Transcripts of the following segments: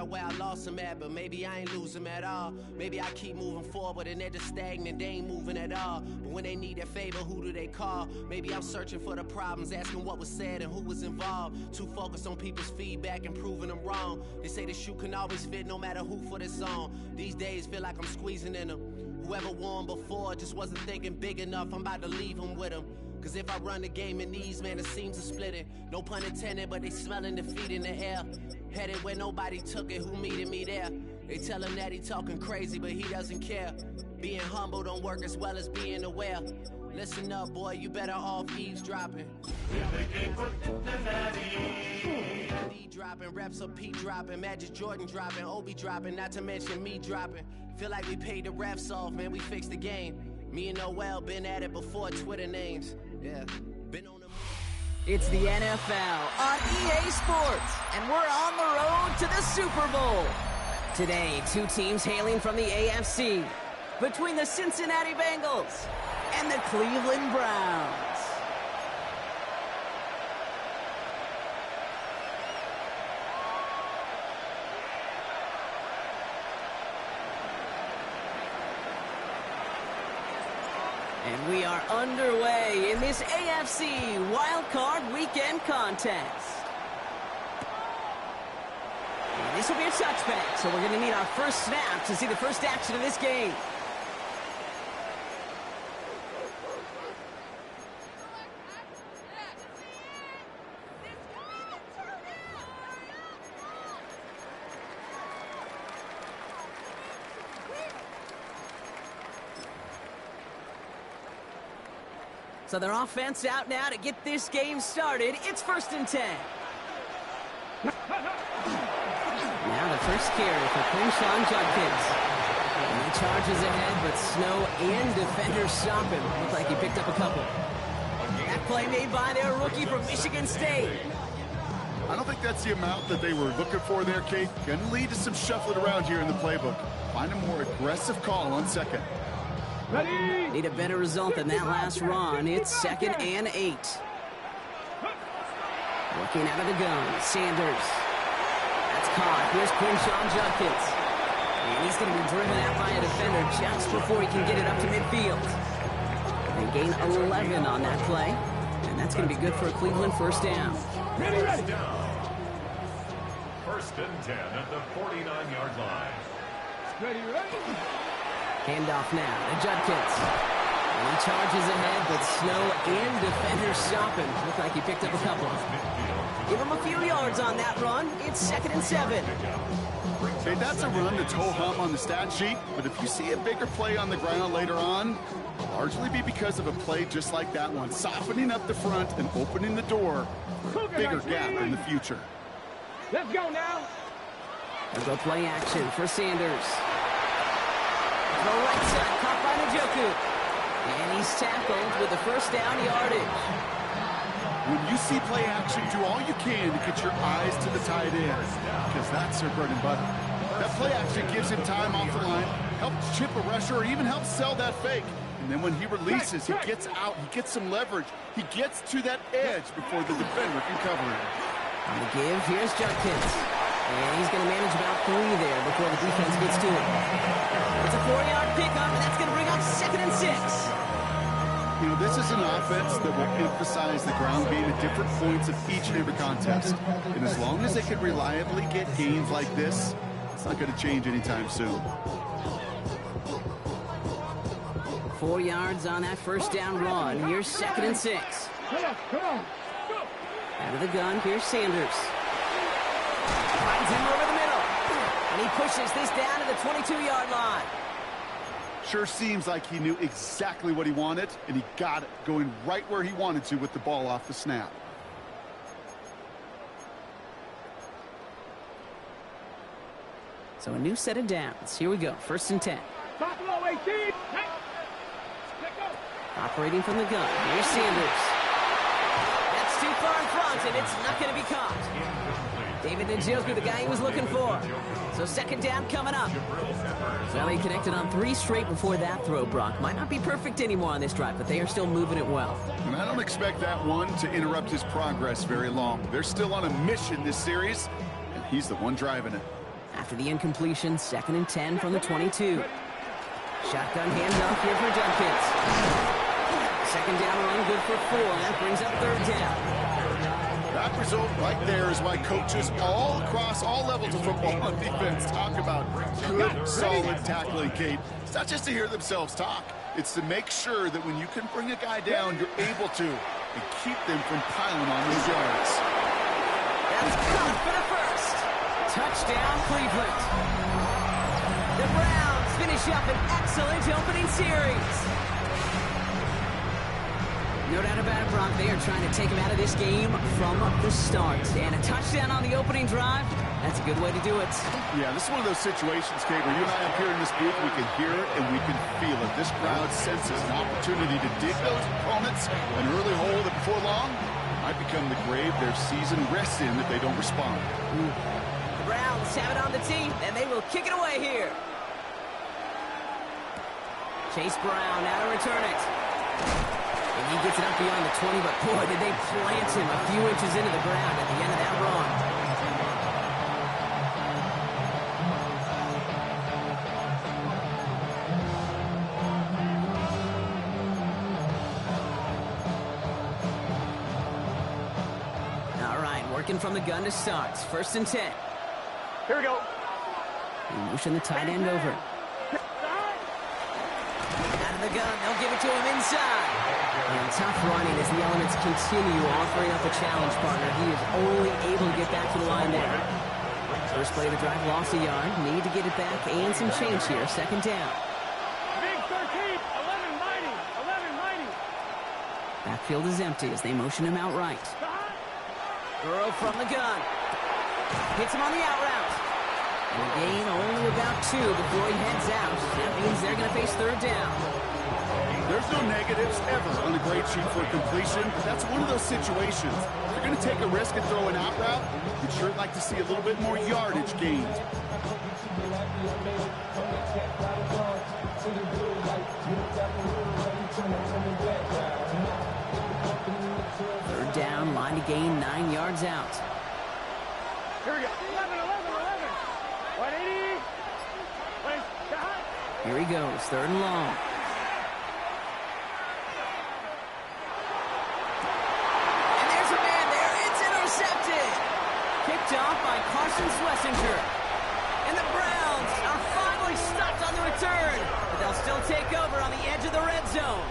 of where I lost him at, but maybe I ain't lose him at all. Maybe I keep moving forward and they're just stagnant, they ain't moving at all. But when they need their favor, who do they call? Maybe I'm searching for the problems, asking what was said and who was involved. Too focused on people's feedback and proving them wrong. They say the shoe can always fit no matter who for this song. These days feel like I'm squeezing in them. Whoever won before just wasn't thinking big enough, I'm about to leave them with them. Cause if I run the game in these, man, it seems to split it. No pun intended, but they smelling defeat in the air. Headed where nobody took it, who meeting me there? They tell him that he talking crazy, but he doesn't care. Being humble don't work as well as being aware. Listen up, boy, you better off eavesdropping. D dropping, reps up, P dropping, Magic Jordan dropping, Obi dropping, not to mention me dropping. Feel like we paid the refs off, man, we fixed the game. Me and Noel been at it before Twitter names. Yeah, been on the move. It's the NFL on EA Sports, and we're on the road to the Super Bowl. Today, two teams hailing from the AFC, between the Cincinnati Bengals and the Cleveland Browns. And we are underway in this AFC Wildcard Weekend contest. And this will be a touchback, so we're going to need our first snap to see the first action of this game. So their offense out now to get this game started. It's 1st and 10. Now the first carry for Quinshon Judkins. And he charges ahead, but Snow and defenders stop him. Looks like he picked up a couple. That play made by their rookie from Michigan State. I don't think that's the amount that they were looking for there, Kate. Going to lead to some shuffling around here in the playbook. Find a more aggressive call on second. Ready. Need a better result than that last run. It's 2nd and 8. Looking out of the gun, Sanders. That's caught. Here's Quinshon Judkins. And he's going to be driven out by a defender just before he can get it up to midfield. They gain 11 on that play. And that's going to be good for a Cleveland first down. Ready. 1st and 10 at the 49-yard line. Ready. Handoff now to Judkins. And he charges ahead, but Snow and defenders stop him. Looked like he picked up a couple. Give him a few yards on that run. It's 2nd and 7. Hey, that's a run that's ho-hum on the stat sheet, but if you see a bigger play on the ground later on, it'll largely be because of a play just like that one, softening up the front and opening the door for a bigger gap in the future. Let's go now. We'll go play action for Sanders. The right side, caught by Njoku. And he's tackled with the first down yardage. When you see play action, do all you can to get your eyes to the tight end, because that's their bread and butter. That play action gives him time off the line, helps chip a rusher, or even helps sell that fake. And then when he releases, he gets out, he gets some leverage. He gets to that edge before the defender can cover him. On the give, here's Judkins. And he's going to manage about 3 there before the defense gets to him. It's a 4-yard pickup, and that's going to bring up 2nd and 6. You know, this is an offense that will emphasize the ground game at different points of each and every contest. And as long as they can reliably get gains like this, it's not going to change anytime soon. 4 yards on that first down run. Here's 2nd and 6. Come on. Out of the gun, here's Sanders. Finds him over the middle. And he pushes this down to the 22-yard line. Sure seems like he knew exactly what he wanted, and he got it, going right where he wanted to with the ball off the snap. So a new set of downs. Here we go, 1st and 10. Top low, 18. Operating from the gun, here's Sanders. That's too far in front, and it's not going to be caught. David Njoku, the guy he was looking for. So 2nd down coming up. Well, he connected on 3 straight before that throw, Brock. Might not be perfect anymore on this drive, but they are still moving it well. And I don't expect that one to interrupt his progress very long. They're still on a mission this series, and he's the one driving it. After the incompletion, 2nd and 10 from the 22. Shotgun handoff here for Judkins. 2nd down run, good for 4. That brings up 3rd down. That result right there is why coaches all across all levels of football on defense talk about good, solid tackling, Kate. It's not just to hear themselves talk. It's to make sure that when you can bring a guy down, you're able to and keep them from piling on those yards. That's caught for the 1st. Touchdown, Cleveland. The Browns finish up an excellent opening series. No doubt about it, Brock. They are trying to take him out of this game from the start. And a touchdown on the opening drive, that's a good way to do it. Yeah, this is one of those situations, Kate, where you and I up here in this booth, we can hear it and we can feel it. This crowd senses an opportunity to dig those opponents an early hole that before long might become the grave their season rests in if they don't respond. The Browns have it on the tee, and they will kick it away here. Chase Brown now to return it. And he gets it up beyond the 20, but boy, did they plant him a few inches into the ground at the end of that run. All right, working from the gun to start. 1st and 10. Here we go. Motion the tight end over. Out of the gun, they'll give it to him inside. And tough running as the elements continue offering up a challenge partner. He is only able to get back to the line there. First play of the drive, lost a yard. Need to get it back and some change here. 2nd down. Big 13, 11 mighty, 11 mighty. Backfield is empty as they motion him out right. Burrow from the gun. Hits him on the out route. And a gain only about 2 before he heads out. That means they're going to face 3rd down. There's no negatives ever on the grade sheet for completion. That's one of those situations. If you're going to take a risk and throw an out route, you'd sure like to see a little bit more yardage gained. 3rd down, line to gain 9 yards out. Here we go. 11, 11, 11. 180. Here he goes, 3rd and long. And there's a man there. It's intercepted. Picked off by Carson Schlesinger. And the Browns are finally stopped on the return. But they'll still take over on the edge of the red zone.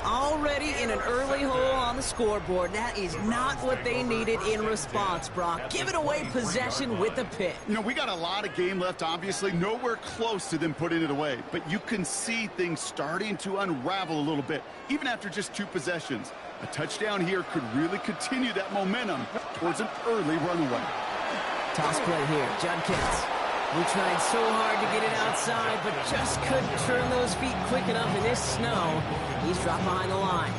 Already in an early hole on the scoreboard. That is not what they needed in response, Brock. Giving away possession with the pick. You know, we got a lot of game left, obviously. Nowhere close to them putting it away. But you can see things starting to unravel a little bit, even after just 2 possessions. A touchdown here could really continue that momentum towards an early runaway. Toss play here, Judkins. We tried so hard to get it outside, but just couldn't turn those feet quick enough in this snow. He's dropped behind the line.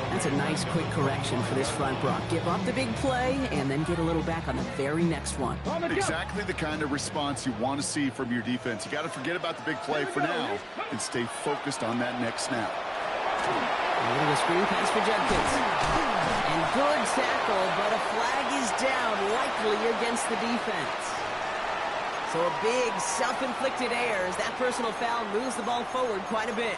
That's a nice quick correction for this front, Brock. Give up the big play and then get a little back on the very next one. Exactly the kind of response you want to see from your defense. You got to forget about the big play for now and stay focused on that next snap. A little screen pass for Judkins. And good tackle, but a flag is down, likely against the defense. So a big self-inflicted error as that personal foul moves the ball forward quite a bit.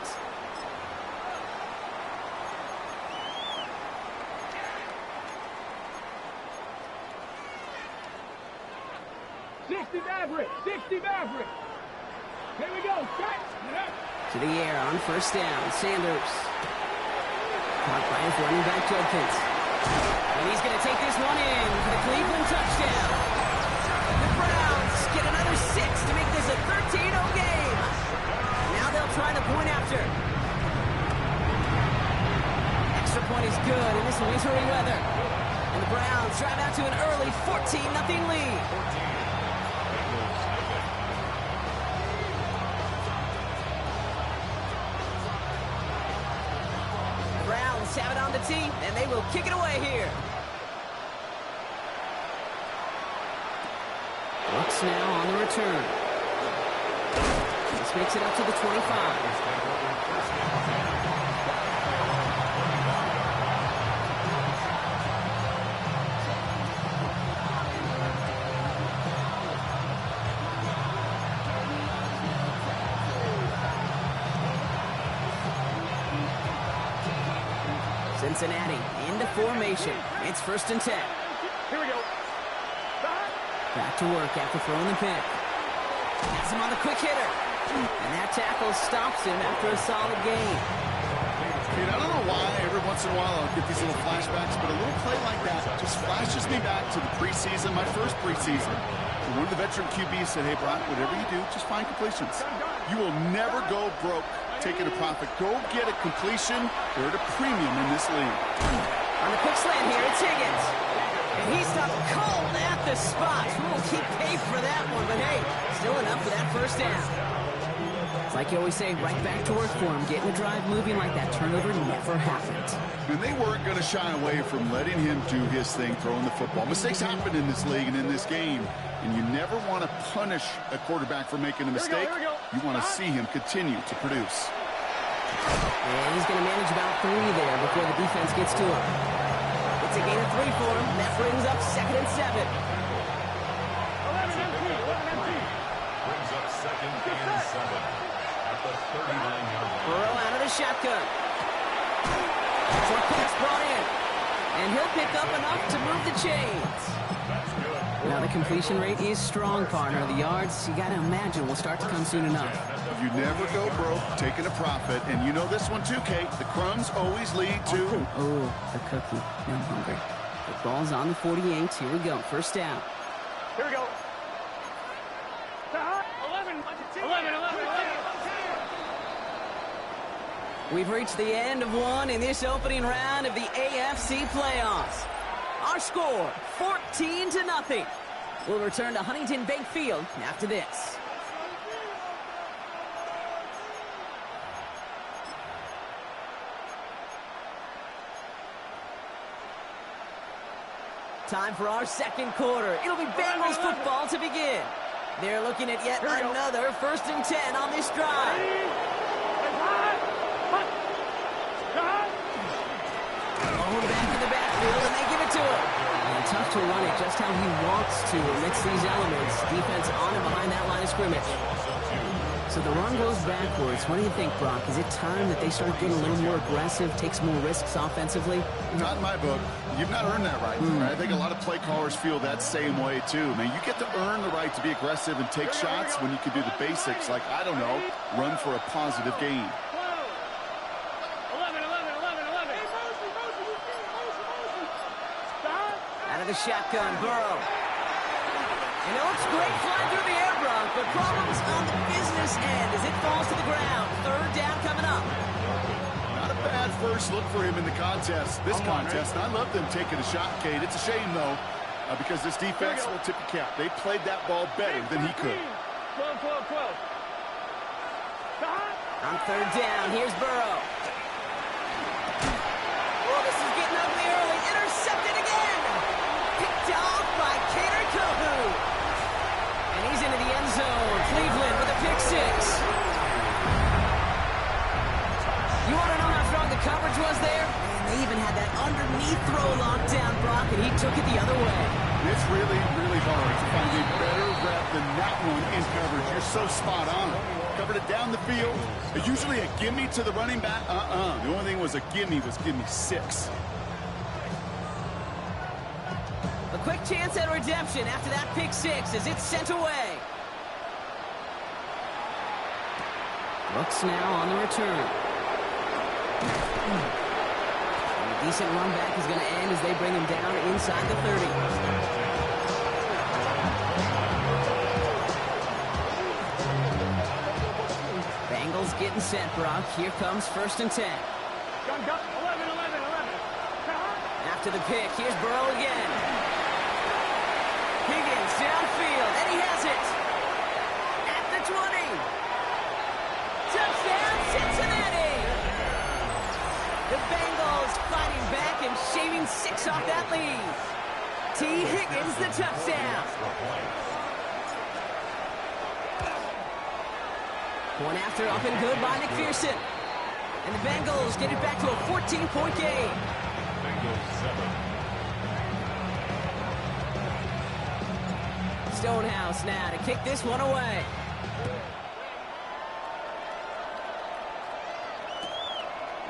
Maverick, 60 Maverick. Here we go, cut. To the air on 1st down, Sanders. Caught by his running back, Judkins. And he's going to take this one in for the Cleveland touchdown. The Browns get another 6 to make this a 13-0 game. Now they'll try the point after. Extra point is good in this wintry weather. And the Browns drive out to an early 14-0 lead. Browns have it on the tee, and they will kick it away here. Brooks now on the return. This makes it up to the 25. Cincinnati into formation. It's 1st and 10. Here we go. Back to work after throwing the pick. Has him on the quick hitter. And that tackle stops him after a solid gain. Dude, I don't know why every once in a while I'll get these little flashbacks, but a little play like that just flashes me back to the preseason, my first preseason. And one of the veteran QBs said, hey, Brock, whatever you do, just find completions. You will never go broke taking a profit. Go get a completion. They're at a premium in this league. On the quick slant here, it's Higgins. And he stopped cold at the spot. We'll keep pace for that one, but hey, still enough for that 1st down. It's like you always say, right back to work for him. Getting the drive moving like that turnover never happened. And they weren't going to shy away from letting him do his thing, throwing the football. Mistakes happen in this league and in this game, and you never want to punish a quarterback for making a mistake. You want to see him continue to produce. And he's going to manage about 3 there before the defense gets to him. It's a gain of 3 for him. That brings up 2nd and 7. Brings up 2nd and 7 at the 39-yard line. Burrow out of the shotgun. Short pass brought in. And he'll pick up enough to move the chains. Now the completion rate is strong, partner. The yards, you got to imagine, will start to come soon enough. You never go broke taking a profit, and you know this one too, Kate. The crumbs always lead to... Oh, the cookie. Now I'm hungry. The ball's on the 48. Here we go. 1st down. Here we go. 11. We've reached the end of one in this opening round of the AFC playoffs. Our score, 14-0. We'll return to Huntington Bank Field after this. Time for our 2nd quarter. It'll be Bengals football to begin. They're looking at yet another 1st and 10 on this drive. Owned back in the backfield, and they give it to him. And tough to run it just how he wants to amidst these elements. Defense on and behind that line of scrimmage. So the run goes backwards. What do you think, Brock? Is it time that they start getting a little more aggressive, take some more risks offensively? Not in my book. You've not earned that right. I think a lot of play callers feel that same way, too. Man, you get to earn the right to be aggressive and take shots when you can do the basics, like, I don't know, run for a positive gain. Out of the shotgun, Burrow. And it looks great flying through the air, Brock, but problems on the business end as it falls to the ground. 3rd down coming up. Not a bad first look for him in the contest. This contest, and I love them taking a shot, Kate. It's a shame, though, because this defense will tip the cap. They played that ball better than he could. 12. On 3rd down, here's Burrow. Oh, this is getting ugly early. Intercepted again. Picked off by Kader Kohou. And he's into the end zone. Cleveland with a pick 6. You want to know how strong the coverage was there? And they even had that underneath throw locked down, Brock, and he took it the other way. It's really, really hard to find a better rep than that one in coverage. You're so spot on. Covered it down the field. Usually a gimme to the running back. The only thing was a gimme 6. A quick chance at redemption after that pick 6 as it's sent away. Looks now on the return. And a decent run back is going to end as they bring him down inside the 30. Bengals getting set, Brock. Here comes 1st and 10. Gun, 11. After the pick, here's Burrow again. Higgins downfield, and he has it. At the 20. Touchdown, Cincinnati. The Bengals fighting back and shaving 6 off that lead. T. Higgins, the touchdown. One after, up and good by McPherson. And the Bengals get it back to a 14-point game. Stonehouse now to kick this one away.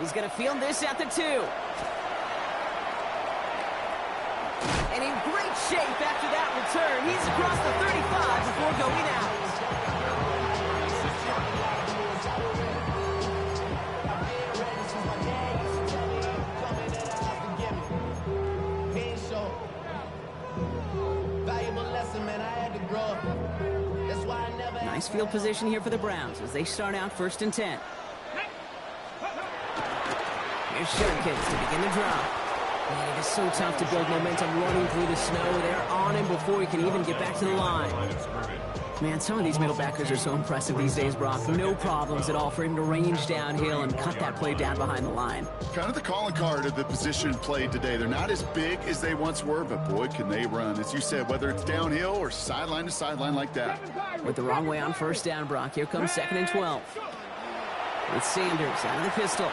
He's going to field this at the 2. And in great shape after that return. He's across the 35 before going out. Nice field position here for the Browns as they start out 1st and 10. Here's Shurikins to begin the drop. Man, it is so tough to build momentum running through the snow. They're on him before he can even get back to the line. Man, some of these middle backers are so impressive these days, Brock. No problems at all for him to range downhill and cut that play down behind the line. Kind of the calling card of the position played today. They're not as big as they once were, but boy, can they run. As you said, whether it's downhill or sideline to sideline like that. With the wrong way on 1st down, Brock. Here comes 2nd and 12. With Sanders out of the pistol.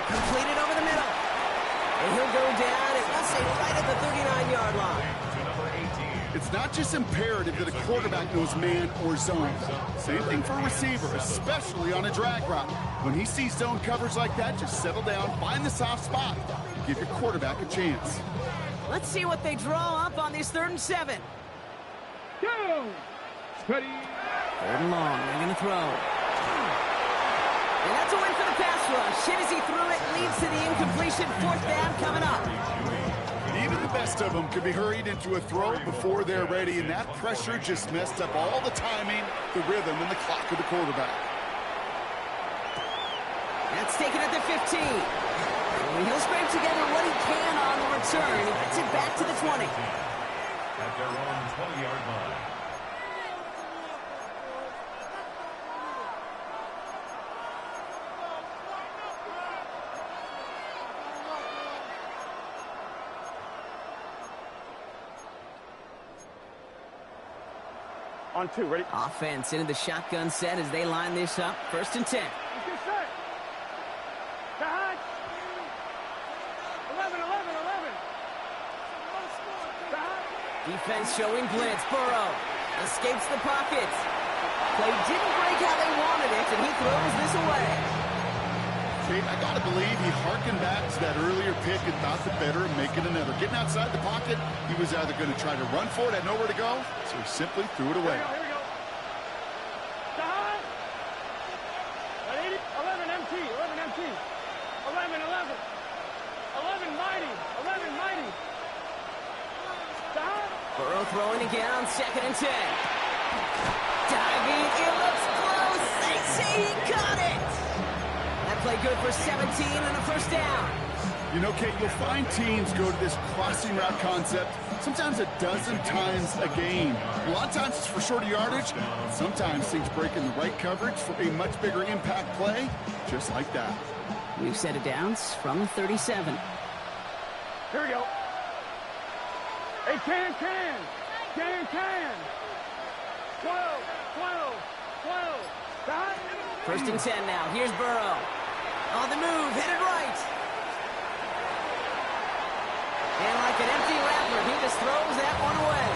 Completed over the middle. And he'll go down at, let's say, right at the 39-yard line. It's not just imperative that a quarterback knows man or zone. Same thing for a receiver, especially on a drag route. When he sees zone coverage like that, just settle down, find the soft spot, and give your quarterback a chance. Let's see what they draw up on this 3rd and 7. Go! Steady. 3rd and long. They're going to throw. And that's a win for the pass rush. Hit as he threw it, leads to the incompletion. 4th down coming up. Even the best of them could be hurried into a throw before they're ready, and that pressure just messed up all the timing, the rhythm, and the clock of the quarterback. That's taken at the 15. And he'll scrape together what he can on the return. He gets it back to the 20. At their own 20-yard line. On 2, ready? Offense into the shotgun set as they line this up. 1st and 10. Get set. Back. 11. Back. Defense showing blitz. Burrow escapes the pocket. Play didn't break how they wanted it, and he throws this away. Kate, I got to believe he harkened back to that earlier pick and thought the better of making another. Getting outside the pocket, he was either going to try to run for it, had nowhere to go, so he simply threw it away. Here we go. Down. 11 MT. 11 mighty. Down. Burrow throwing again on 2nd and 10. Diving, it looks close. They say he caught it. That play good for 17 and a 1st down. You know, Kate, you'll find teams go to this crossing route concept sometimes a dozen times a game. A lot of times it's for shorter yardage, and sometimes things break in the right coverage for a much bigger impact play, just like that. We've set it downs from the 37. Here we go. Hey, can. 12. Down. 1st and 10 now. Here's Burrow. On the move, headed right. And like an empty wrapper, he just throws that one away.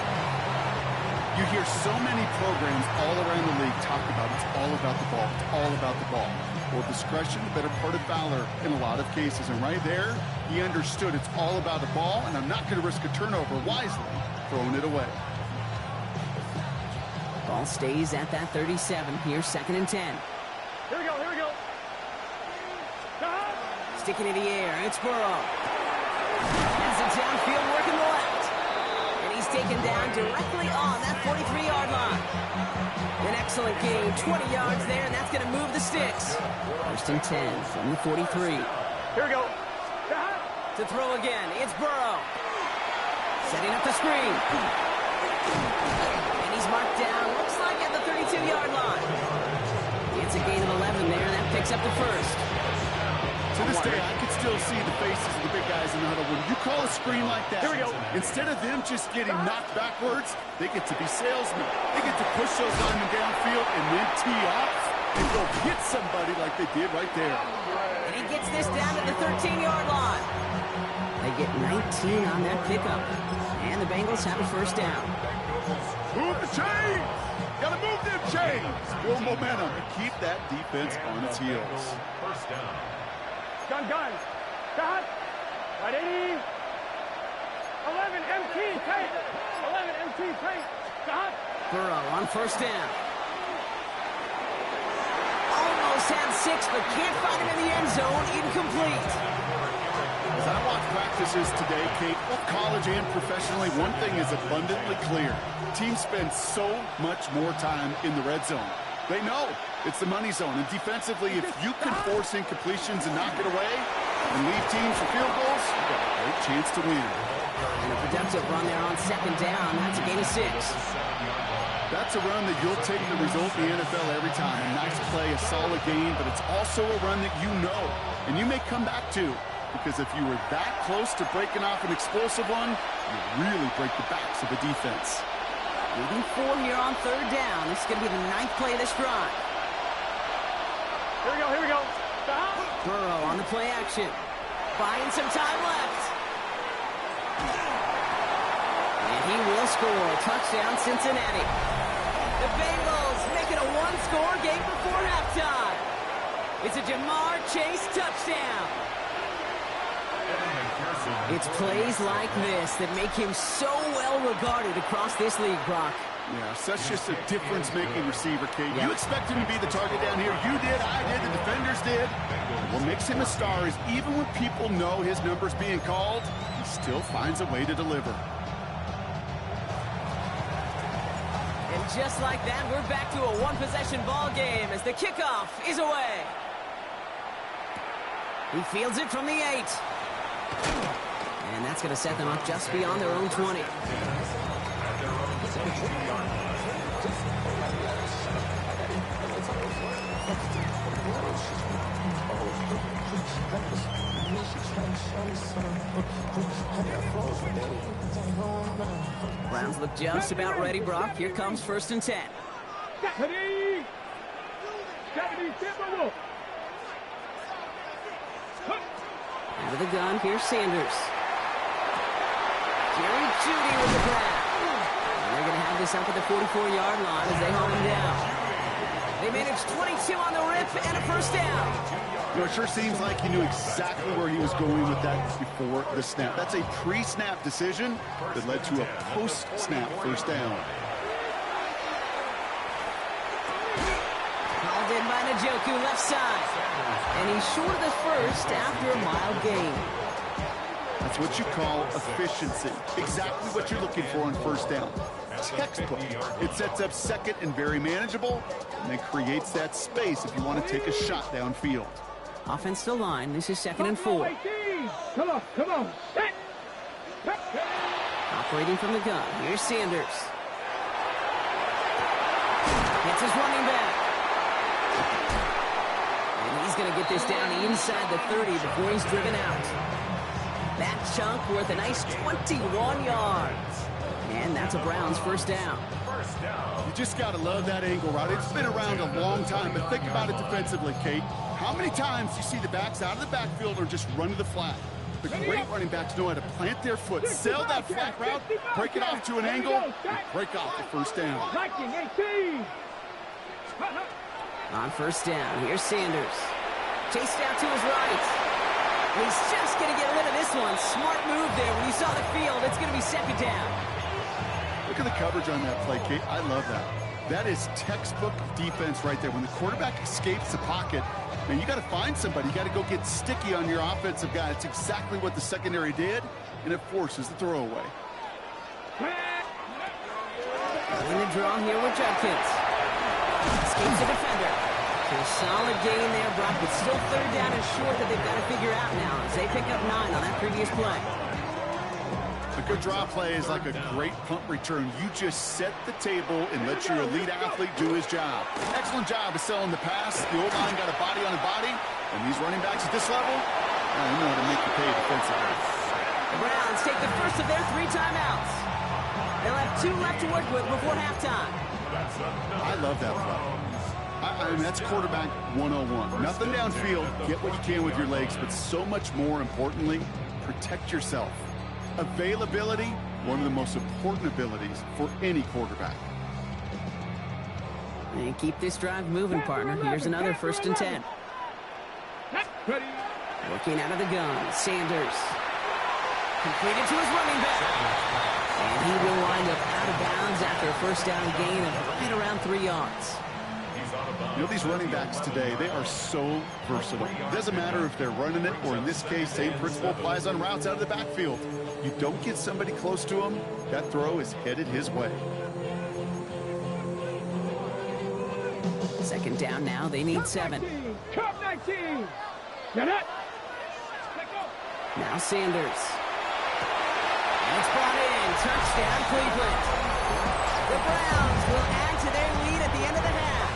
You hear so many programs all around the league talk about it's all about the ball. It's all about the ball. Well, discretion, the better part of valor in a lot of cases. And right there, he understood it's all about the ball, and I'm not going to risk a turnover wisely, throwing it away. Ball stays at that 37. Here's 2nd and 10. Here we go. Down. Sticking in the air, it's Burrow. Has it downfield, working the left. And he's taken down directly on that 43-yard line. An excellent gain, 20 yards there, and that's going to move the sticks. 1st and 10 from the 43. Here we go. Down. To throw again, it's Burrow. Setting up the screen. And he's marked down, looks like at the 32-yard line. It's a gain of 11 there, and that picks up the 1st. To this day, I can still see the faces of the big guys in the huddle. When you call a screen like that, here we go. Instead of them just getting knocked backwards, they get to be salesmen. They get to push those linemen downfield and then tee off and go hit somebody like they did right there. And he gets this down to the 13-yard line. They get 19 on that pickup. And the Bengals have a 1st down. Move the chains! Gotta move them chains! Build momentum and keep that defense on its heels. 1st down. Gun. Down. Right 80. 11 MT tape. 11 MT tape. Stop. Burrow on first down. Almost had 6, but can't find him in the end zone. Incomplete. As I watch practices today, Kate, both college and professionally, one thing is abundantly clear. Teams spend so much more time in the red zone. They know it's the money zone. And defensively, if you can force incompletions and knock it away and leave teams for field goals, you've got a great chance to win. And a productive run there on second down. That's a gain of 6. That's a run that you'll take the result in the NFL every time. A nice play, a solid game, but it's also a run that you know and you may come back to, because if you were that close to breaking off an explosive one, you really break the backs of the defense. Leading 4 here on third down. This is going to be the 9th play of this drive. Here we go, here we go. Stop. Burrow on the play action. Buying some time left. And he will score. Touchdown, Cincinnati. The Bengals make it a one-score game before halftime. It's a Jamar Chase touchdown. It's plays like this that make him so well regarded across this league, Brock. Yeah, such just a difference-making receiver, Kate. You expect him to be the target down here. You did, I did, the defenders did. What makes him a star is even when people know his number's being called, he still finds a way to deliver. And just like that, we're back to a one-possession ball game as the kickoff is away. He fields it from the 8. And that's going to set them up just beyond their own 20. Browns look just about ready, Brock. Here comes 1st and 10. Into the gun, here's Sanders. Jerry Jeudy with the grab. And they're going to have this up at the 44-yard line as they hold him down. They managed 22 on the rip and a first down. You know, it sure seems like he knew exactly where he was going with that before the snap. That's a pre-snap decision that led to a post-snap first down. Called in by Njoku, left side. And he's short of the first after a mild gain. That's what you call efficiency. Exactly what you're looking for on first down. Textbook. It sets up second and very manageable, and then creates that space if you want to take a shot downfield. Offense to line. This is 2nd and 4. Come on, come on. Operating from the gun. Here's Sanders. It's his running back. And he's going to get this down inside the 30 before he's driven out. That chunk worth a nice 21 yards. And that's a Browns first down. You just got to love that angle route. It's been around a long time, but think about it defensively, Kate. How many times do you see the backs out of the backfield or just run to the flat? The great running backs know how to plant their foot, sell that flat route, break it off to an angle, and break off the first down. On first down, here's Sanders. Chased out to his right. And he's just going to get rid of this one. Smart move there. When you saw the field, it's going to be 2nd down. Look at the coverage on that play, Kate. I love that. That is textbook defense right there. When the quarterback escapes the pocket, man, you got to find somebody. You got to go get sticky on your offensive guy. It's exactly what the secondary did, and it forces the throwaway. In the draw here with Judkins. Escapes the defender. So a solid gain there, Brock, but still 3rd down and short that they've got to figure out now as they pick up 9 on that previous play. A good draw play is like a great punt return. You just set the table and let your elite athlete do his job. Excellent job of selling the pass. The O-line got a body on a body, and these running backs at this level, they know how to make you pay defensively. The Browns take the first of their 3 timeouts. They'll have 2 left to work with before halftime. I love that play. I mean, that's quarterback 101. Nothing downfield. Get what you can with your legs, but so much more importantly, protect yourself. Availability, one of the most important abilities for any quarterback. And keep this drive moving, partner. Here's another 1st and 10. Working out of the gun, Sanders. Completed to his running back. And he will wind up out of bounds after a first down gain of right around 3 yards. You know, these running backs today, they are so versatile. It doesn't matter if they're running it, or in this case, same principle applies on routes out of the backfield. You don't get somebody close to him, that throw is headed his way. Second down now, they need 7. Cup 19. Get it. Now Sanders. And it's brought in. Touchdown, Cleveland. The Browns will add to their lead at the end of the half.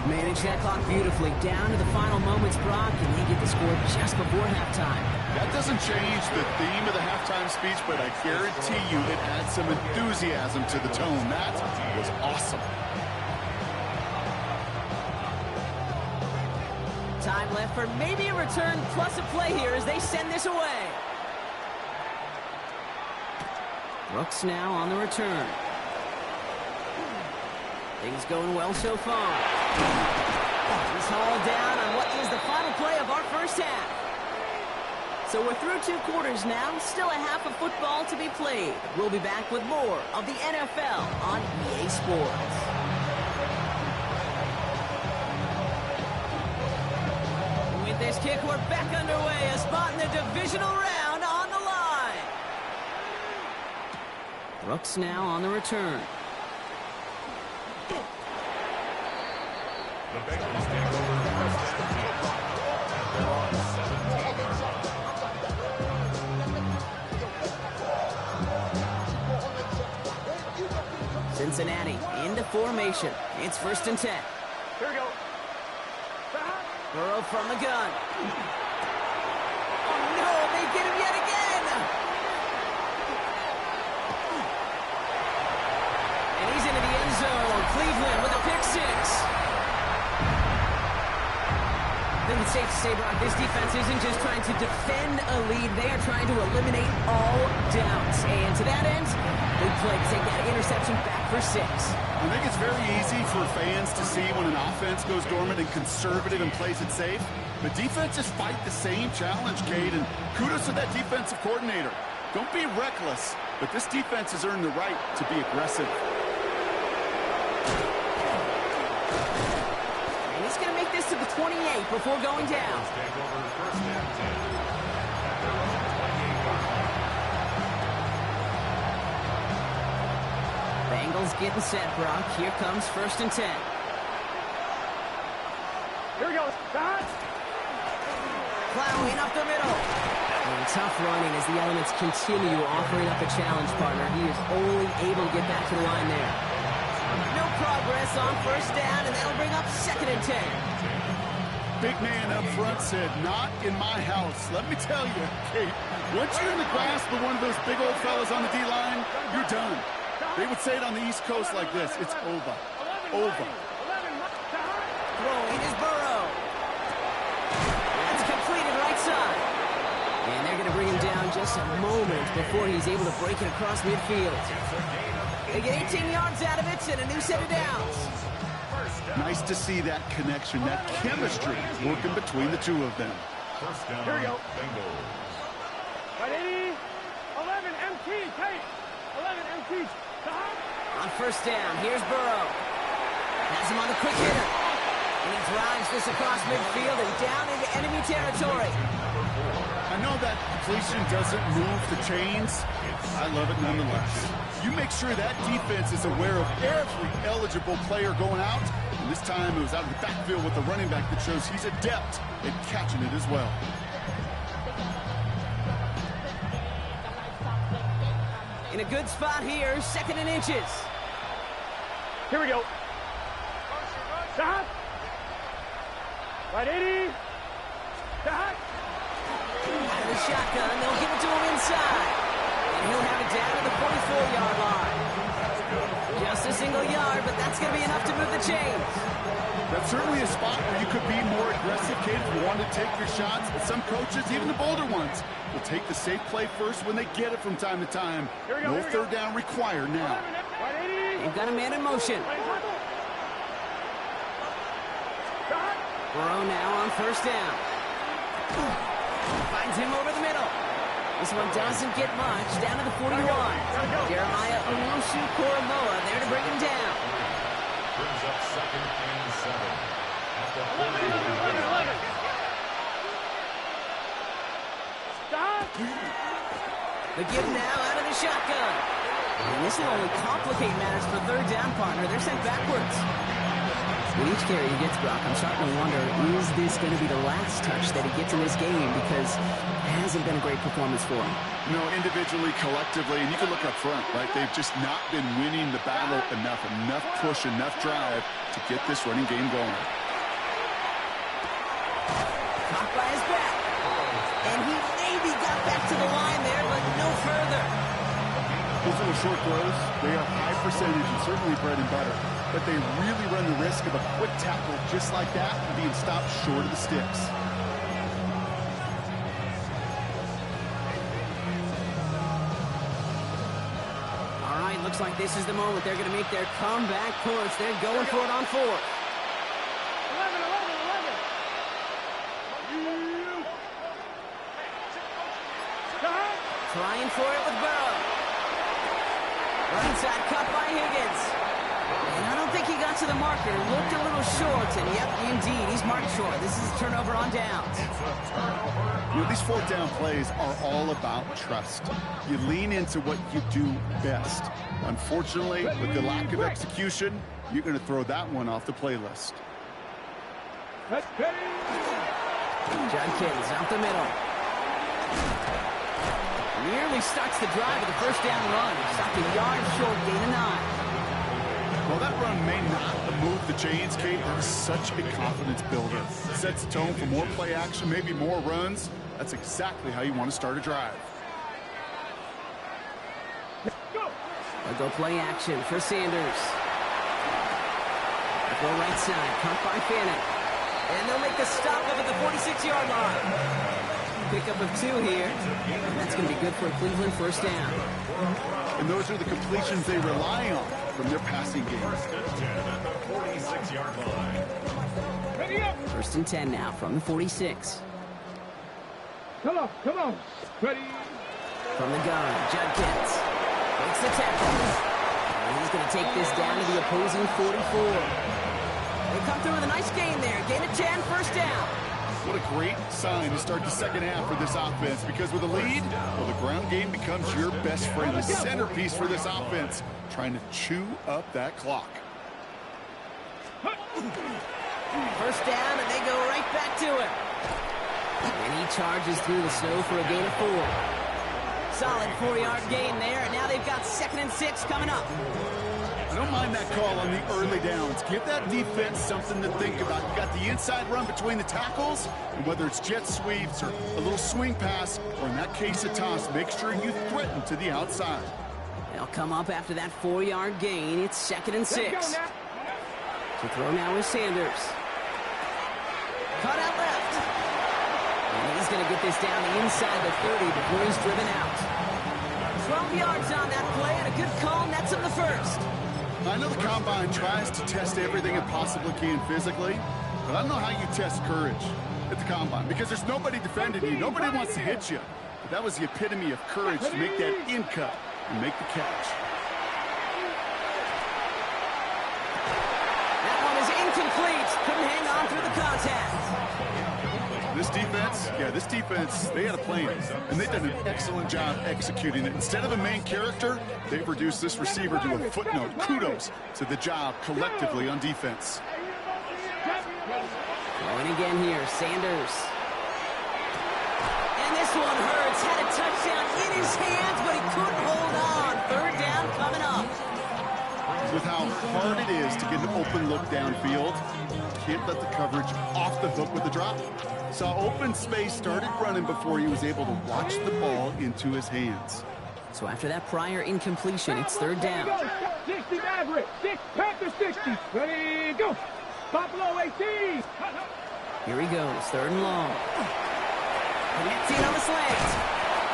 Manage that clock beautifully. Down to the final moments, Brock, and they get the score just before halftime. That doesn't change the theme of the halftime speech, but I guarantee you it adds some enthusiasm to the tone. That was awesome. Time left for maybe a return plus a play here as they send this away. Brooks now on the return. Things going well so far. He's hauled down on what is the final play of our first half. So we're through 2 quarters now, still a half of football to be played. We'll be back with more of the NFL on EA Sports. With this kick, we're back underway. A spot in the divisional round on the line. Brooks now on the return. The Bengals take over first down. They're on 17. Cincinnati into formation. It's 1st and 10. Here we go. Burrow from the gun. Oh no, they get him yet again. And he's into the end zone. Cleveland with a pick 6. I think it's safe to say, Brock, this defense isn't just trying to defend a lead. They are trying to eliminate all doubts. And to that end, big play to take that interception back for 6. I think it's very easy for fans to see when an offense goes dormant and conservative and plays it safe. But defenses fight the same challenge, Cade, and kudos to that defensive coordinator. Don't be reckless, but this defense has earned the right to be aggressive. And he's going to make this to the 28 before going down. Take over first and 10. They're on 28. Bengals getting set, Brock. Here comes 1st and 10. Here we go. Stop. Plowing up the middle. And tough running as the elements continue offering up a challenge, partner. He is only able to get back to the line there. No progress on 1st down, and that'll bring up 2nd and 10. Big man up front said, not in my house. Let me tell you, Kate, once you're in the grasp of one of those big old fellas on the D-line, you're done. They would say it on the East Coast like this, it's over. Over. Throwing is Burrow. That's completed right side. And they're going to bring him down just a moment before he's able to break it across midfield. They get 18 yards out of it and a new set of downs. Nice to see that connection, that chemistry working between the two of them. First down, Here we go. Bengals. 180. 11 MT. Tight. 11 MT. Stop. On 1st down, here's Burrow. Has him on the quick hitter. And he drives this across midfield and down into enemy territory. I know that completion doesn't move the chains. I love it nonetheless. You make sure that defense is aware of every eligible player going out. And this time it was out of the backfield with the running back that shows he's adept at catching it as well. In a good spot here, 2nd and inches. Here we go. Stop. 180. Stop. Out of the shotgun, they'll give it to him inside. And he'll have it down to the 44-yard line. Just a single yard, but that's going to be enough to move the chains. That's certainly a spot where you could be more aggressive, kid, if you want to take your shots. But some coaches, even the bolder ones, will take the safe play first when they get it from time to time. No 3rd down required now. 180. They've got a man in motion. Burrow now on 1st down. Finds him over the middle. This one doesn't get much. Down to the 41. Jeremiah Owusu-Koramoah there to bring him down. Brings up 2nd and 7. At the 11. Stop. The give now out of the shotgun. And this will only complicate matters for third down, partner. They're sent backwards. With each carry he gets, Brock, I'm starting to wonder, is this going to be the last touch that he gets in this game? Because it hasn't been a great performance for him. You know, individually, collectively, and you can look up front, right? They've just not been winning the battle enough push, enough drive to get this running game going. Caught by his back. And he maybe got back to the line there, but no further. Those little short throws, they are high percentage and certainly bread and butter. But they really run the risk of a quick tackle just like that and being stopped short of the sticks. All right, looks like this is the moment. They're going to make their comeback push. They're going for it on 4th. 11. Trying for it with Burrow. Right side cut by Higgins. And I don't think he got to the marker. Looked a little short, and yep, indeed, he's marked short. This is a turnover on downs. You know, these 4th down plays are all about trust. You lean into what you do best. Unfortunately, with the lack of execution, you're going to throw that one off the playlist. Judkins out the middle. Nearly starts the drive with a first down run. Stopped a yard short, gain of 9. Well, that run may not have moved the chains, Kate. That was such a confidence builder. It sets the tone for more play action, maybe more runs. That's exactly how you want to start a drive. They'll go play action for Sanders. They'll go right side, caught by Fannin. And they'll make the stop up at the 46-yard line. Pickup of 2 here. And that's going to be good for a Cleveland first down. And those are the completions they rely on from their passing game. 46-yard line. Ready up. 1st and 10 now from the 46. Come on. Ready. From the gun, Judkins makes the tackle. And he's going to take this down to the opposing 44. They come through with a nice gain there. Gain of 10, first down. What a great sign to start the second half for this offense, because with a lead, well, the ground game becomes your best friend, the centerpiece for this offense, trying to chew up that clock. First down, and they go right back to it. And he charges through the snow for a gain of 4. Solid 4-yard gain there, and now they've got 2nd and 6 coming up. I don't mind that call on the early downs. Give that defense something to think about. You got the inside run between the tackles, and whether it's jet sweeps or a little swing pass, or in that case a toss, make sure you threaten to the outside. They'll come up after that 4-yard gain. It's 2nd and 6. To throw now is Sanders. Cut out left. And he's going to get this down the inside the 30 before he's driven out. 12 yards on that play, and a good call nets him the first. I know the Combine tries to test everything it possibly can physically, but I don't know how you test courage at the Combine, because there's nobody defending you. Nobody wants to hit you. But that was the epitome of courage to make that in cut and make the catch. That one is incomplete. Couldn't hang on through the contact. This defense, they had a plan, and they've done an excellent job executing it. Instead of a main character, they've reduced this receiver to a footnote. Kudos to the job collectively on defense. Going again here, Sanders. And this one hurts. Had a touchdown in his hands, but he couldn't hold on. 3rd down coming up. With how hard it is to get an open look downfield, can't let the coverage off the hook with the drop. Saw open space, started running before he was able to watch the ball into his hands. So after that prior incompletion, it's 3rd down. 60 Maverick, 6 Panther 60. Ready, go. Buffalo 18. Here he goes, 3rd and long. Connecting on the slant.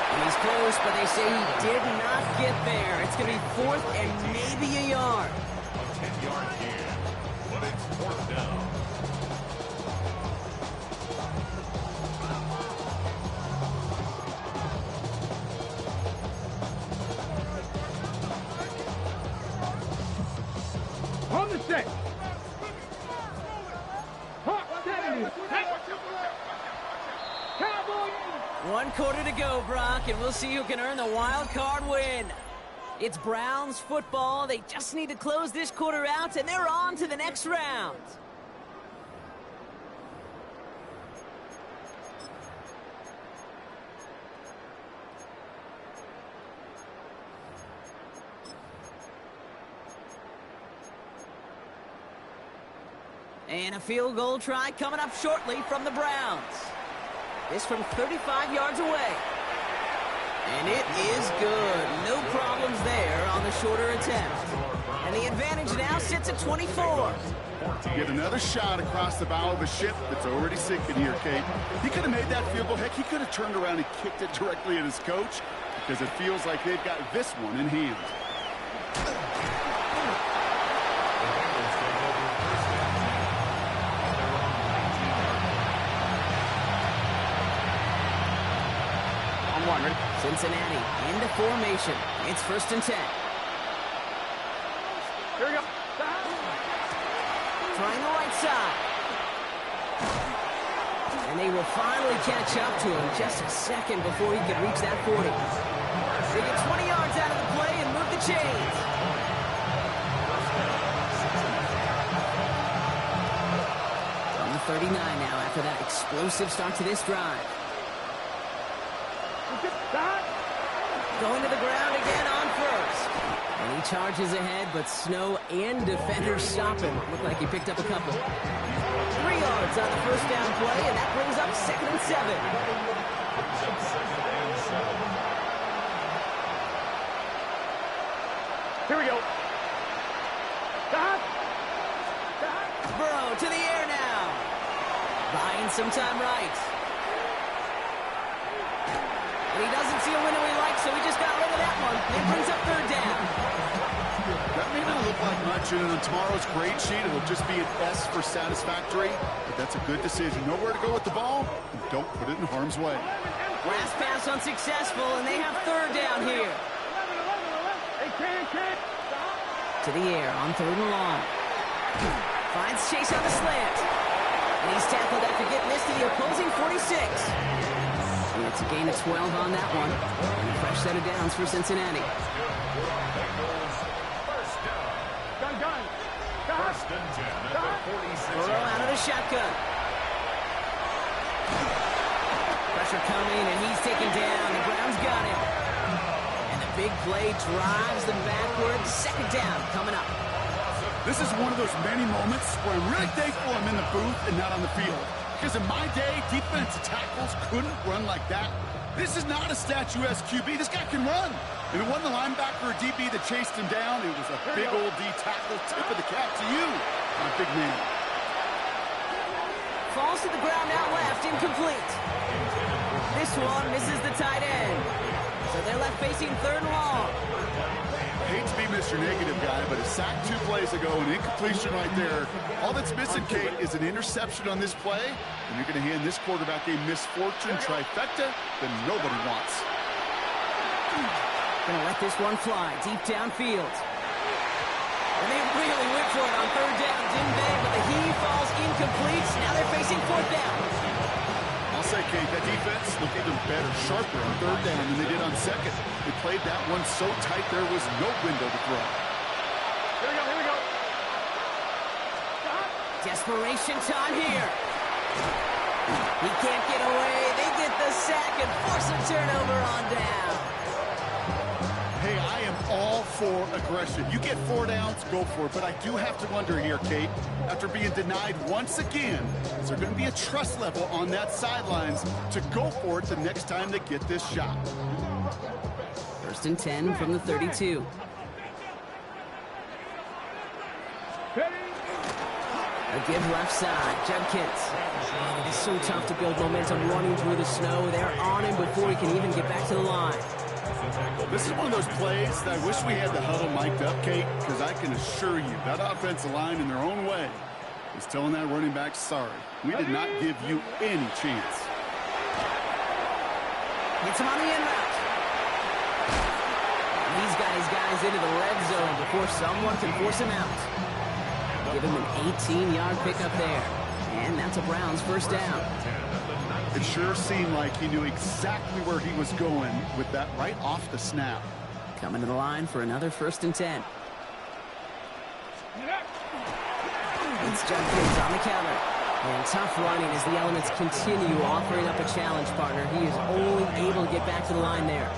And he's close, but they say he did not get there. It's going to be 4th and maybe a yard. A 10-yard gain, but it's 4th down. set. Hawk 70. Cowboys. 1 quarter to go, Brock, and we'll see who can earn the wild card win. It's Browns football. They just need to close this quarter out, and they're on to the next round. And a field goal try coming up shortly from the Browns. This from 35 yards away. And it is good. No problems there on the shorter attempt. And the advantage now sits at 24. Get another shot across the bow of a ship that's already sinking here, Kate. He could have made that field goal. Heck, he could have turned around and kicked it directly at his coach because it feels like they've got this one in hand. Cincinnati into formation. It's 1st and 10. Here we go. Trying the right side. And they will finally catch up to him just a second before he can reach that 40. They get 20 yards out of the play and move the chains. On the 39 now after that explosive start to this drive. Going to the ground again on 1st. And he charges ahead, but Snow and defenders stop him. Looked like he picked up a couple. 3 yards on the 1st down play, and that brings up 2nd and 7. Here we go. Burrow to the air now. Buying some time right. And he doesn't see a window he likes, so he just got rid of that one. It brings up 3rd down. That may not look like much, and on tomorrow's grade sheet, it'll just be an S for satisfactory, but that's a good decision. Know where to go with the ball, and don't put it in harm's way. Last pass unsuccessful, and they have 3rd down here. To the air on 3rd and long. Finds Chase on the slant. And he's tackled after getting this to the opposing 46. And it's a gain of 12 on that one. And a fresh set of downs for Cincinnati. Burrow out of the shotgun. Pressure coming, and he's taken down. The Browns got him. And the big play drives them backwards. 2nd down coming up. This is one of those many moments where I'm really thankful I'm in the booth and not on the field. Because in my day, defensive tackles couldn't run like that. This is not a statuesque QB. This guy can run. And it wasn't the linebacker or DB that chased him down. It was a big old D tackle. Tip of the cap to you, my big man. Falls to the ground out left, incomplete. This one misses the tight end. So they're left facing 3rd and long. Hate to be Mr. Negative guy, but a sack 2 plays ago, an incompletion right there. All that's missing, Kate, is an interception on this play, and you're going to hand this quarterback a misfortune trifecta that nobody wants. Gonna let this one fly deep downfield. And they really went for it on 3rd down. Didn't bang, but the heave falls incomplete. Now they're facing 4th down. I'll say, Kate, that defense looked even better, sharper on 3rd down than they did on 2nd. They played that one so tight there was no window to throw. Here we go. Desperation time here. He can't get away. They get the sack and force a turnover on down. Hey, I am all for aggression. You get 4 downs, go for it. But I do have to wonder here, Kate, after being denied once again, is there going to be a trust level on that sidelines to go for it the next time they get this shot? 1st and 10 from the 32. A give left side, Judkins. It is so tough to build momentum running through the snow. They're on him before he can even get back to the line. This is one of those plays that I wish we had the huddle mic'd up, Kate, because I can assure you that offensive line in their own way is telling that running back, sorry, we did not give you any chance. Gets him on the in route. And he's got his guys into the red zone before someone can force him out. Give him an 18-yard pickup there. And that's a Browns first down. It sure seemed like he knew exactly where he was going with that right off the snap. Coming to the line for another 1st and 10. It's Judkins on the counter. And tough running as the Elements continue offering up a challenge, partner. He is only able to get back to the line there.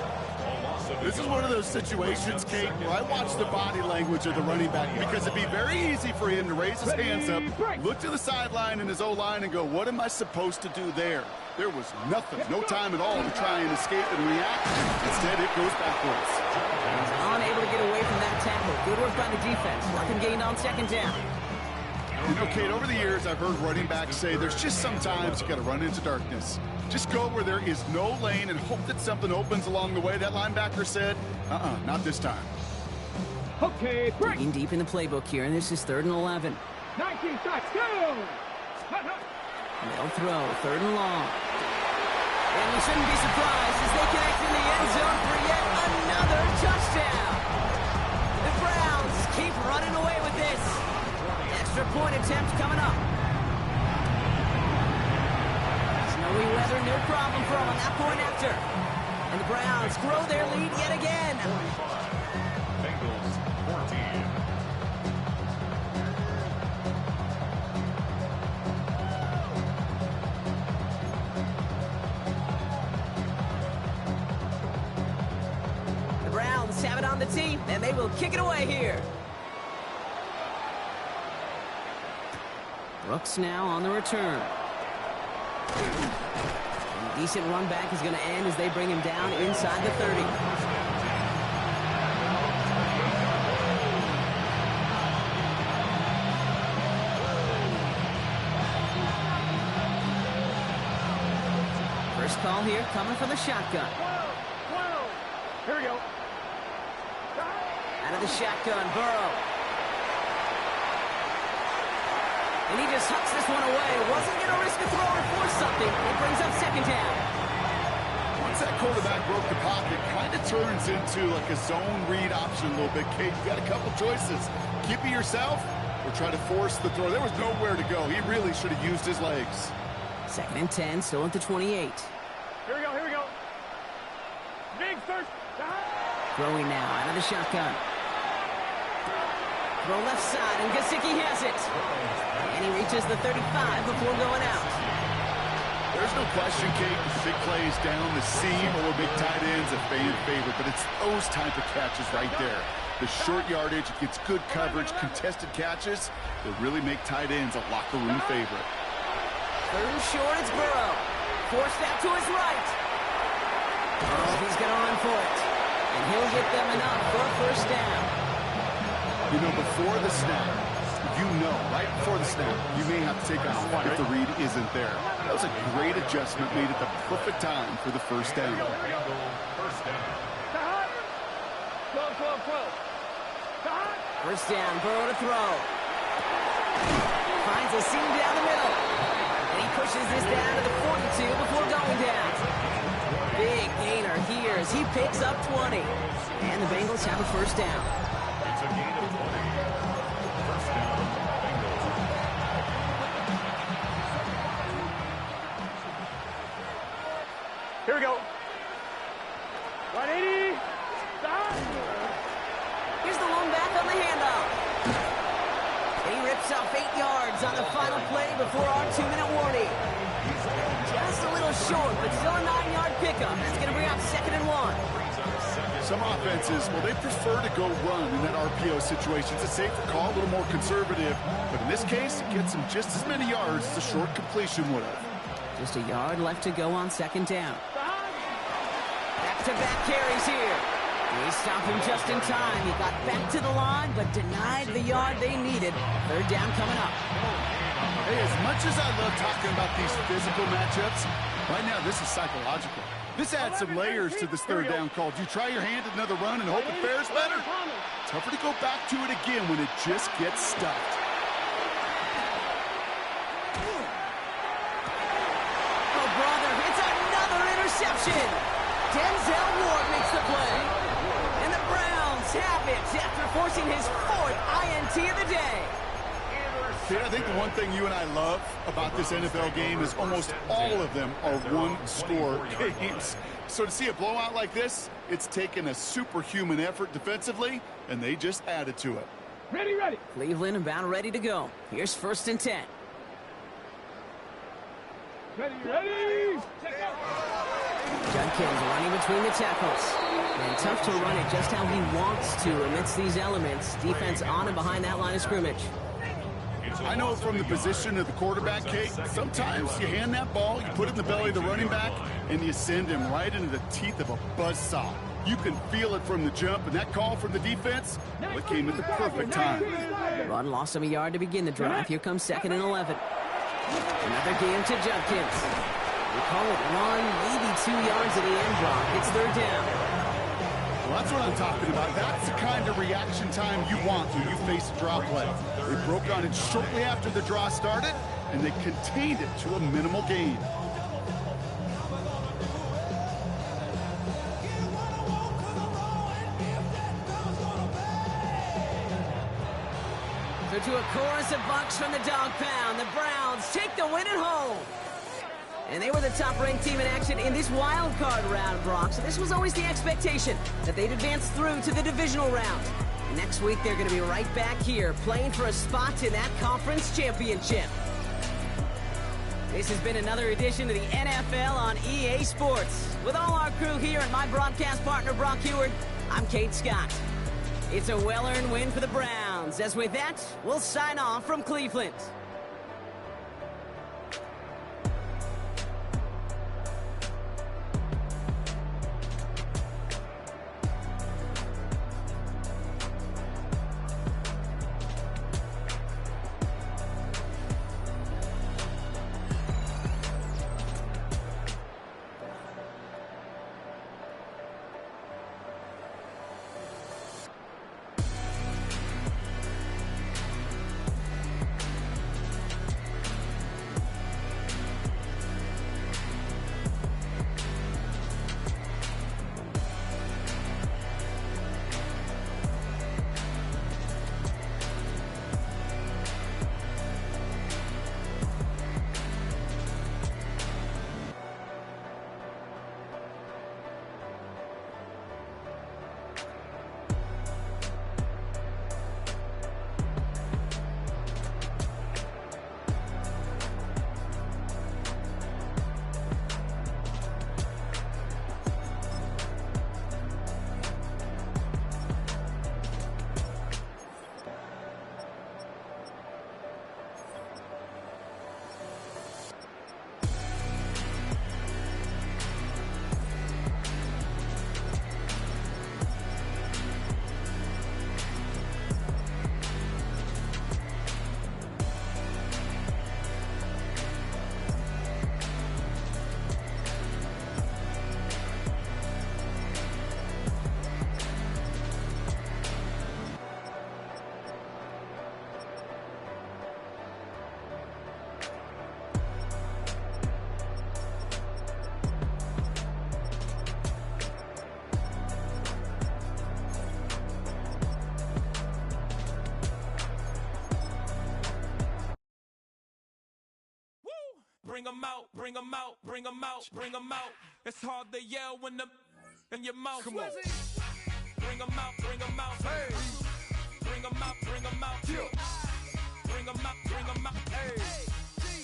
This is one of those situations, Kate, where I watch the body language of the running back because it'd be very easy for him to raise his hands up, look to the sideline and his O-line and go, what am I supposed to do there? There was nothing, no time at all to try and escape and react. Instead, it goes backwards. He's unable to get away from that tackle. Good work by the defense. Nothing gained on 2nd down. You know, Kate, over the years, I've heard running backs say there's just sometimes you got to run into darkness. Just go where there is no lane and hope that something opens along the way. That linebacker said, not this time. Okay, break. Digging deep in the playbook here, and this is 3rd and 11. 19 shots, go! They'll throw, 3rd and long. And we shouldn't be surprised as they connect in the end zone for yet another touchdown. The Browns keep running away with this. Extra point attempt coming up. Snowy weather, no problem for them on that point after. And the Browns grow their lead yet again. Bengals 14. The Browns have it on the tee, and they will kick it away here. Brooks now on the return. And a decent run back is going to end as they bring him down inside the 30. First call here coming from the shotgun. Here we go. Out of the shotgun, Burrow. And he just hucks this one away. Wasn't going to risk a throw or force something. It brings up 2nd down. Once that quarterback broke the pocket, kind of turns into like a zone read option a little bit. Kate, you got a couple choices. Keep it yourself or try to force the throw. There was nowhere to go. He really should have used his legs. 2nd and 10, still at the 28. Here we go, here we go. Big first. Throwing now out of the shotgun. Throw left side, and Gesicki has it. And he reaches the 35 before going out. There's no question, Kate, the big plays down the seam or big tight ends a fan favorite, but it's those type of catches right there. The short yardage, it gets good coverage, contested catches that really make tight ends a locker room favorite. 3rd and short, it's Burrow. Force that to his right. Oh, he's going to run for it. And he'll get them enough for a 1st down. You know, before the snap, right before the snap, you may have to take off if the read isn't there. That was a great adjustment made at the perfect time for the 1st down. First down, Burrow to throw. Finds a seam down the middle. And he pushes this down to the 42 before going down. Big gainer here as he picks up 20. And the Bengals have a 1st down. It's a gain of 20. First down, Bengals. Here we go. 180. Here's the lone back on the handoff. And he rips off 8 yards on the final play before our 2-minute warning. Just a little short, but still a 9-yard pickup. That's going to bring up 2nd and 1. Some offenses, well, they prefer to go run in that RPO situation. It's a safer call, a little more conservative. But in this case, it gets them just as many yards as a short completion would have. Just a yard left to go on 2nd down. Back-to-back carries here. They stop him just in time. He got back to the line, but denied the yard they needed. 3rd down coming up. Hey, as much as I love talking about these physical matchups, right now this is psychological. This adds some layers to this 3rd down call. Do you try your hand at another run and hope it fares better? Tougher to go back to it again when it just gets stuffed. Oh, brother, it's another interception. Denzel Ward makes the play. And the Browns have it after forcing his 4th INT of the day. Pete, I think the one thing you and I love about this NFL game is almost all of them are one-score games. So to see a blowout like this, it's taken a superhuman effort defensively, and they just added to it. Ready, ready. Cleveland about ready to go. Here's 1st and 10. Ready, ready. Judkins running between the tackles. And tough to run it just how he wants to amidst these elements. Defense on and behind that line of scrimmage. I know from the position of the quarterback, Kate, sometimes you hand that ball, you put it in the belly of the running back, and you send him right into the teeth of a buzzsaw. You can feel it from the jump, and that call from the defense, well, it came at the perfect time. Run lost him a yard to begin the drive. Here comes 2nd and 11. Another game to Judkins. We call it 1, maybe 2 yards at the end block. It's 3rd down. Well, that's what I'm talking about. That's the kind of reaction time you want when you face a draw play. They broke on it shortly after the draw started, and they contained it to a minimal gain. So to a chorus of bucks from the dog pound, the Browns take the win at home. And they were the top-ranked team in action in this wild card round, Brock. So this was always the expectation, that they'd advance through to the divisional round. Next week, they're going to be right back here, playing for a spot in that conference championship. This has been another edition of the NFL on EA Sports. With all our crew here and my broadcast partner, Brock Heward, I'm Kate Scott. It's a well-earned win for the Browns. As with that, we'll sign off from Cleveland. Bring 'em out, bring 'em out, bring 'em out, bring 'em out. It's hard to yell when the in your mouth. Come on. Bring 'em out, bring 'em out. Hey. Bring 'em out, bring 'em out. Bring 'em out, bring 'em out. Hey.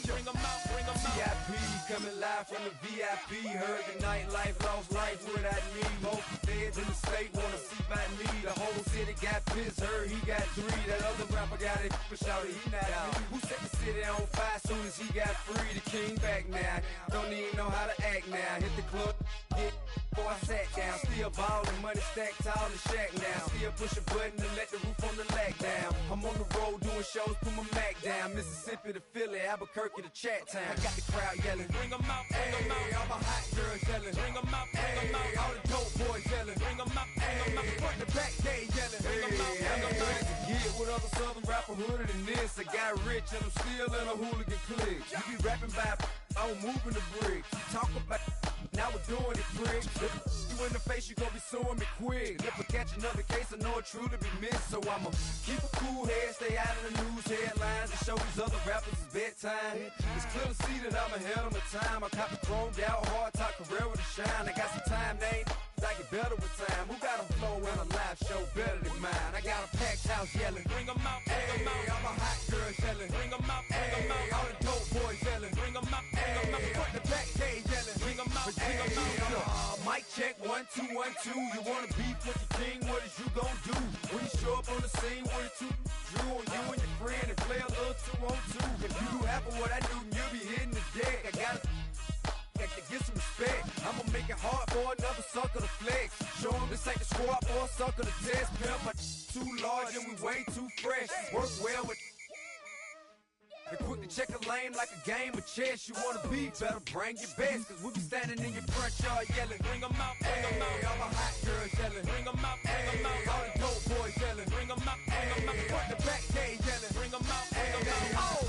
Bring 'em out, bring 'em out. VIP coming live from the VIP. Heard the nightlife, lost life without me. Most feds in the state wanna see by me. The whole city got pissed, heard he got 3. That other rapper got it, but shouted he not out. Who set the city on fire soon as he got free? The king back now, don't even know how to act now. Hit the club, get before I sat down. Still ballin', money stacked tall in the shack now. Still push a button and let the roof on the lag down. I'm on the road doing shows, put my Mac down. Mississippi to Philly, Albuquerque to Chat Town. I got the crowd yelling, Bring 'em out, bring 'em out. all my hot girls yelling, Bring 'em out, bring 'em out. all the dope boys yelling, Bring 'em out, bring 'em out. front to back they yelling, Bring 'em out, bring 'em out. Get with other southern rapper hooded than this. I got rich and I'm still in a hooligan clique. You be rapping by, I'm moving the bricks. You talk about now we're doing it, prick. You in the face, you gon' be suing me quick. If I catch another case, I know it truly be missed. So I'ma keep a cool head, stay out of the news headlines, and show these other rappers it's bedtime. It's clear to see that I'm ahead of my time. I copy chromed out, hard top career with a shine. I got some time, name. I get better with time. Who got a flow and a live show better than mine? I got a packed house yelling. Bring 'em out, bring 'em out. I'm a hot girl yelling. Bring 'em out, bring 'em out. All the dope boys yelling. Bring 'em out, bring 'em out. Put the back cage yelling. Bring 'em out, bring 'em out. Mic check 1 2 1 2. You wanna beef with the king? What is you gon' do when you show up on the scene with a two? Drew on you and your friend and play a little 2 on 2. If you do half of what I do, you'll be hitting the deck. I gotta get some respect. I'ma make it hard for another sucker to flex. Show him this ain't the squad for a sucker to test. Pimp, but too large and we way too fresh. Work well with and quick to check a lane like a game of chess. You wanna be better, bring your best. Cause we be standing in your front yard yelling. Bring 'em out, bring 'em out. All the hot girls yelling. Bring 'em out, bring 'em out. All the dope